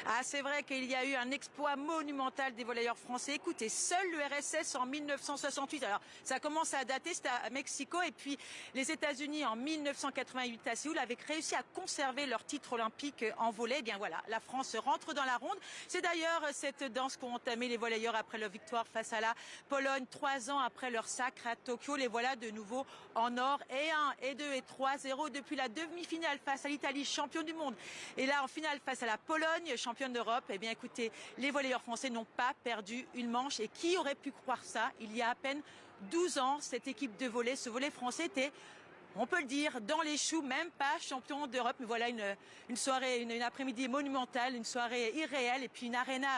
Ah, c'est vrai qu'il y a eu un exploit monumental des volleyeurs français. Écoutez, seul l'URSS en 1968. Alors, ça commence à dater, c'était à Mexico. Et puis, les États-Unis en 1988 à Séoul avaient réussi à conserver leur titre olympique en volley. Eh bien voilà, la France rentre dans la ronde. C'est d'ailleurs cette danse qu'ont entamé les volleyeurs après leur victoire face à la Pologne 3 ans après leur sacre à Tokyo. Les voilà de nouveau en or et 1 et 2 et 3-0 depuis la demi-finale face à l'Italie, champion du monde. Et là, en finale face à la Pologne, championne d'Europe. Eh bien, écoutez, les volleyeurs français n'ont pas perdu une manche. Et qui aurait pu croire ça? Il y a à peine 12 ans, cette équipe de volley, ce volley français était, on peut le dire, dans les choux, même pas champion d'Europe. Mais voilà une soirée, une après-midi monumentale, une soirée irréelle et puis une aréna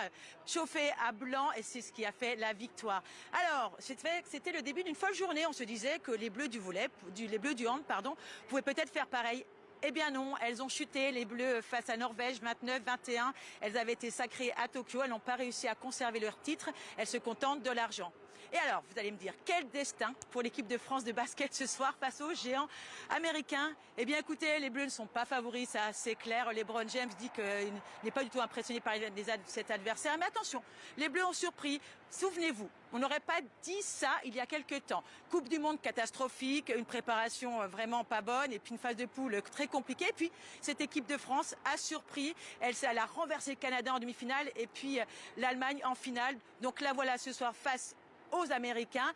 chauffée à blanc et c'est ce qui a fait la victoire. Alors, c'était le début d'une folle journée. On se disait que les Bleus du volley, les Bleus du hand, pardon, pouvaient peut-être faire pareil. Eh bien non, elles ont chuté, les Bleus face à Norvège, 29-21. Elles avaient été sacrées à Tokyo, elles n'ont pas réussi à conserver leur titre. Elles se contentent de l'argent. Et alors, vous allez me dire, quel destin pour l'équipe de France de basket ce soir face aux géants américains? Eh bien écoutez, les Bleus ne sont pas favoris, ça c'est clair. LeBron James dit qu'il n'est pas du tout impressionné par cet adversaire. Mais attention, les Bleus ont surpris. Souvenez-vous, on n'aurait pas dit ça il y a quelques temps. Coupe du monde catastrophique, une préparation vraiment pas bonne et puis une phase de poule très compliquée. Et puis cette équipe de France a surpris. Elle a renversé le Canada en demi-finale et puis l'Allemagne en finale. Donc là voilà ce soir face aux Américains.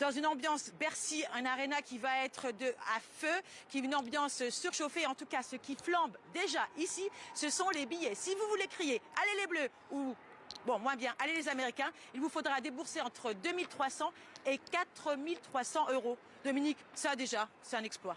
Dans une ambiance Bercy, un aréna qui va être à feu, qui est une ambiance surchauffée. En tout cas, ce qui flambe déjà ici, ce sont les billets. Si vous voulez crier « Allez les Bleus » ou bon, moins bien, allez les Américains, il vous faudra débourser entre 2300 et 4300 euros. Dominique, ça déjà, c'est un exploit.